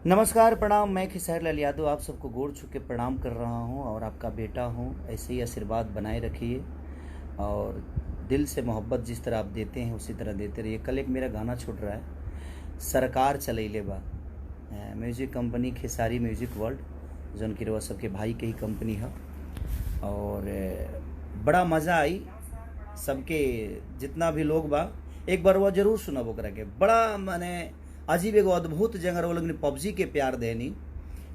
नमस्कार, प्रणाम। मैं खेसारी लाल यादव आप सबको गोड़ छू के प्रणाम कर रहा हूं और आपका बेटा हूं। ऐसे ही आशीर्वाद बनाए रखिए और दिल से मोहब्बत जिस तरह आप देते हैं उसी तरह देते रहिए। कल एक मेरा गाना छूट रहा है, सरकार चलैले बा, music company Khesari music world, जौन की रउआ सबके भाई के ही कंपनी है। और बड़ा मज़ा आई सबके, जितना भी लोग बा एक बार वो जरूर सुनब ओकरा के। बड़ा माने अजीब एगो अद्भुत जंगर वो लोग ने पबजी के प्यार देनी।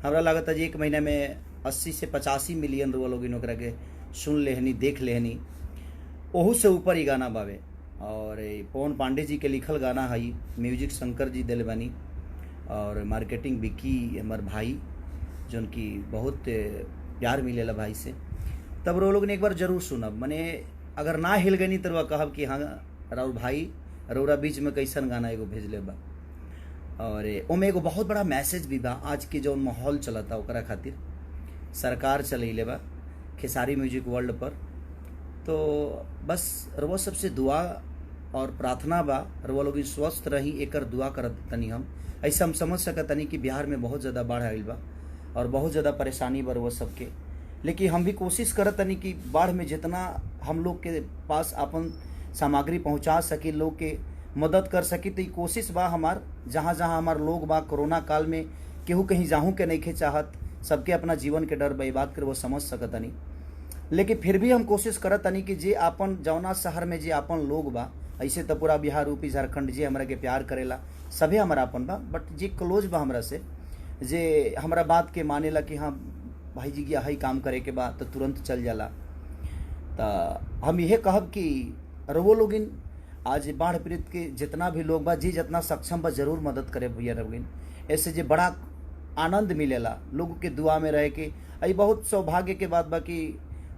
हमरा लागत है जी एक महीना में 80 से 85 मिलियन वो लोग ओकरा के सुन लेहनी, देख लेहनी। ओहू से ऊपर ही गाना बावे और पवन पांडे जी के लिखल गाना है। म्यूजिक शंकर जी दिल बानी और मार्केटिंग विक्की हमार भाई, जौन की बहुत प्यार मिलेला भाई से। तब वो लोग ने एक बार जरूर सुनब, मने अगर ना हिल गई तो कहब कि हाँ राउर भाई रौरा बीच में कैसन गाना एगो भेजले बा। और ओमे एगो बहुत बड़ा मैसेज भी बा। आज के जो माहौल चलता ओकरा खातिर सरकार चलैले बा खेसारी म्यूजिक वर्ल्ड पर। तो बस रउआ सबसे दुआ और प्रार्थना बा, रउआ लोग स्वस्थ रही एकर दुआ करत तनी। हम ऐसा हम समझ सकत तनी कि बिहार में बहुत ज़्यादा बाढ़ आइल बा और बहुत ज़्यादा परेशानी बा रउआ सबके। लेकिन हम भी कोशिश करत तनी कि बाढ़ में जितना हम लोग के पास अपन सामग्री पहुंचा सके, लोग के मदद कर सकी, तो कोशिश बा हमार। जहाँ जहाँ हमार लोग बा कोरोना काल में केहू कहीं जाहूँ के नहीं खे चाहत, सबके अपना जीवन के डर बर्बाद कर वो समझ सकतनी। लेकिन फिर भी हम कोशिश करतनी कि जे अपन जौना शहर में जे अपन लोग बा, ऐसे तो पूरा बिहार यूपी झारखंड जे हमरा के प्यार करेला सभे हमारा अपन बा, बट जे क्लोज बा हमरा से, जे हमरा बात के मानेला कि हाँ भाई जी गया है काम करे के बाद तो तुरंत चल जाला। तो हम यह कहब कि रवो लोगिन आज बाढ़ पीड़ित के जितना भी लोग बा, जी जितना सक्षम बा जरूर मदद करे भैया लोगिन। ऐसे जे बड़ा आनंद मिलेला लोगों के दुआ में रहे के। आई बहुत सौभाग्य के बात बा कि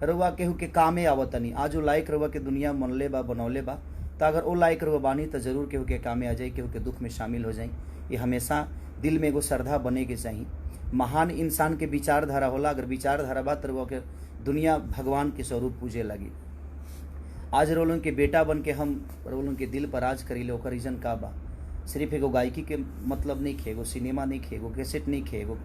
रउआ केहू के कामे आवतनी। आज वो लायक रउआ के दुनिया मनले बा, बनौले बा, तो अगर वो लायक रउआ बानी तो जरूर केहू के कामे आ जाए, केहू के दुख में शामिल हो जाए। ये हमेशा दिल में एगो श्रद्धा बने के चाहिए। महान इंसान के विचारधारा होला, अगर विचारधारा बा तो के दुनिया भगवान के स्वरूप पूजे लगी। आज रोलन के बेटा बन के हम रोलन के दिल पर राज करी ले, ओकर रीजन का बा। सिर्फ एगो गायकी के मतलब नहीं खे, एगो सिनेमा नहीं खे, एगो कैसेट नहीं खे, एगो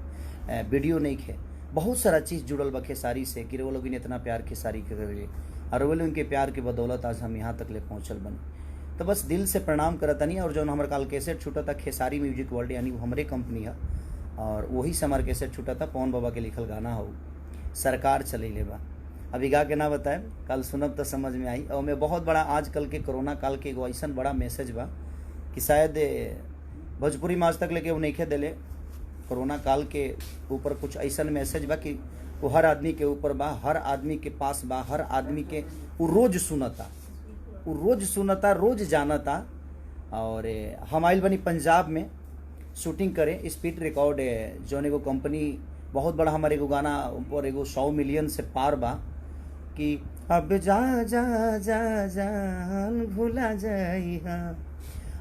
वीडियो नहीं खे, बहुत सारा चीज़ जुड़ल बा खेसारी से कि वो लोग इतना प्यार खेसारी के करेले और वो लोग उनके प्यार के बदौलत आज हम यहाँ तक ले पहुँचल बने। तो बस दिल से प्रणाम करतनी। और जो हमारे काल कैसेट छूटा था खेसारी म्यूजिक वर्ल्ड, यानी वो हमारे कंपनी है और वही से हमारे कैसेट छूटा था। पवन बाबा के लिखल गाना हो सरकार चलैले बा। अभी गा के ना बताए, कल सुनब तो समझ में आई। और मैं बहुत बड़ा आजकल के कोरोना काल के एगो ऐसा बड़ा मैसेज बा कि शायद भोजपुरी में आज तक लेके वो नहीं दिले। कोरोना काल के ऊपर कुछ ऐसा मैसेज बा कि वो हर आदमी के ऊपर बा, हर आदमी के पास बा, हर आदमी के वो रोज सुनता, वो रोज सुनता, रोज जानता। और हम आइल बनी पंजाब में शूटिंग करे, स्पीड रिकॉर्ड जौन एगो कंपनी बहुत बड़ा हमारे एगो गाना ऊपर एगो 100 मिलियन से पार बा कि अब जा जा जा जान भूला जाइहा।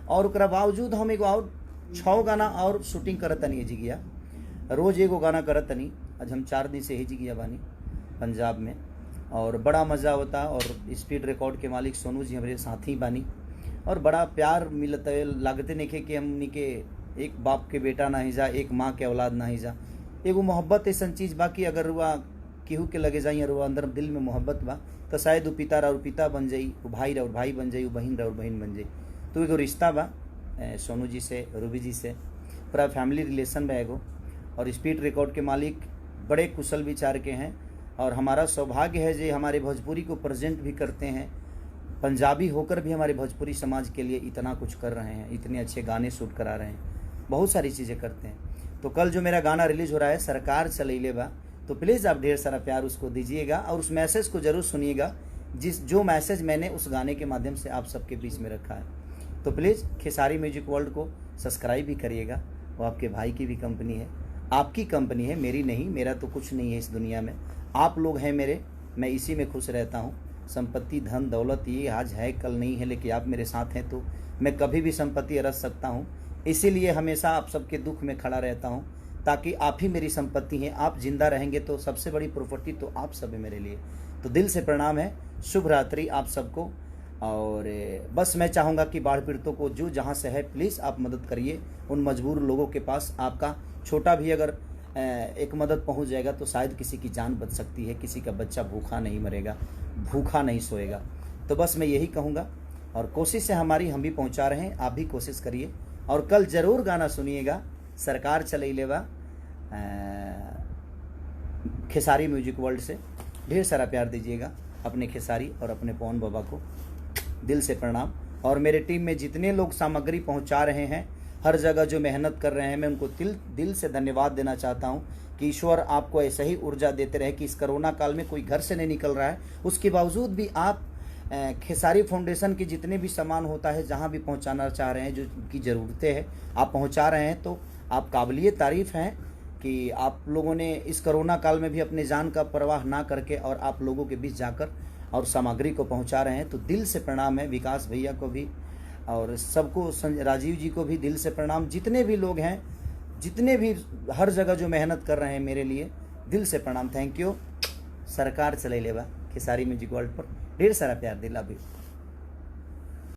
और ओकरा बावजूद हम एगो और 6 गाना और शूटिंग करतनी जी गया, रोज एगो गाना करतनी। आज हम 4 दिन से ही जी गया बानी पंजाब में और बड़ा मज़ा होता। और स्पीड रिकॉर्ड के मालिक सोनू जी हमारे साथी बानी और बड़ा प्यार मिलता है। लागते नहीं कि हमनी के एक बाप के बेटा नहीं जा, एक माँ के औलाद नहीं जा। एगो मोहब्बत ऐसा चीज़ बा कि अगर रुआ केहू के लगे जाई और अंदर दिल में मोहब्बत बा तो शायद वो पिता और पिता बन जाई, वो भाई और भाई बन जाई, वो बहन और बहन बन जाई। तो एगो रिश्ता बा सोनू जी से, रूबी जी से, पूरा फैमिली रिलेशन बा एगो। और स्पीड रिकॉर्ड के मालिक बड़े कुशल विचार के हैं और हमारा सौभाग्य है जो हमारे भोजपुरी को प्रेजेंट भी करते हैं। पंजाबी होकर भी हमारे भोजपुरी समाज के लिए इतना कुछ कर रहे हैं, इतने अच्छे गाने शूट करा रहे हैं, बहुत सारी चीज़ें करते हैं। तो कल जो मेरा गाना रिलीज हो रहा है सरकार चलैले बा, तो प्लीज़ आप ढेर सारा प्यार उसको दीजिएगा और उस मैसेज को ज़रूर सुनिएगा, जो मैसेज मैंने उस गाने के माध्यम से आप सबके बीच में रखा है। तो प्लीज़ खेसारी म्यूजिक वर्ल्ड को सब्सक्राइब भी करिएगा। वो आपके भाई की भी कंपनी है, आपकी कंपनी है, मेरी नहीं। मेरा तो कुछ नहीं है इस दुनिया में, आप लोग हैं मेरे, मैं इसी में खुश रहता हूँ। संपत्ति धन दौलत ये आज है कल नहीं है, लेकिन आप मेरे साथ हैं तो मैं कभी भी संपत्ति अरस सकता हूँ। इसीलिए हमेशा आप सबके दुख में खड़ा रहता हूँ, ताकि आप ही मेरी संपत्ति हैं। आप जिंदा रहेंगे तो सबसे बड़ी प्रॉपर्टी तो आप सब है मेरे लिए। तो दिल से प्रणाम है, शुभ रात्रि आप सबको। और बस मैं चाहूँगा कि बाढ़ पीड़ितों को जो जहाँ से है प्लीज़ आप मदद करिए। उन मजबूर लोगों के पास आपका छोटा भी अगर एक मदद पहुँच जाएगा तो शायद किसी की जान बच सकती है, किसी का बच्चा भूखा नहीं मरेगा, भूखा नहीं सोएगा। तो बस मैं यही कहूँगा, और कोशिश है हमारी, हम भी पहुँचा रहे हैं, आप भी कोशिश करिए। और कल ज़रूर गाना सुनिएगा, सरकार चलई लेवा खेसारी म्यूजिक वर्ल्ड से। ढेर सारा प्यार दीजिएगा अपने खेसारी और अपने पवन बाबा को, दिल से प्रणाम। और मेरे टीम में जितने लोग सामग्री पहुंचा रहे हैं, हर जगह जो मेहनत कर रहे हैं, मैं उनको दिल से धन्यवाद देना चाहता हूं कि ईश्वर आपको ऐसे ही ऊर्जा देते रहे कि इस कोरोना काल में कोई घर से नहीं निकल रहा है, उसके बावजूद भी आप खेसारी फाउंडेशन के जितने भी सामान होता है, जहां भी पहुंचाना चाह रहे हैं, जो की ज़रूरतें हैं, आप पहुंचा रहे हैं। तो आप काबिलिए तारीफ़ हैं कि आप लोगों ने इस कोरोना काल में भी अपने जान का परवाह ना करके और आप लोगों के बीच जाकर और सामग्री को पहुंचा रहे हैं। तो दिल से प्रणाम है विकास भैया को भी और सबको, राजीव जी को भी दिल से प्रणाम। जितने भी लोग हैं, जितने भी हर जगह जो मेहनत कर रहे हैं मेरे लिए, दिल से प्रणाम। Thank you. सरकार चले लेवा खेसारी म्यूजिक वर्ल्ड पर ढेर सारा प्यार दिला भी।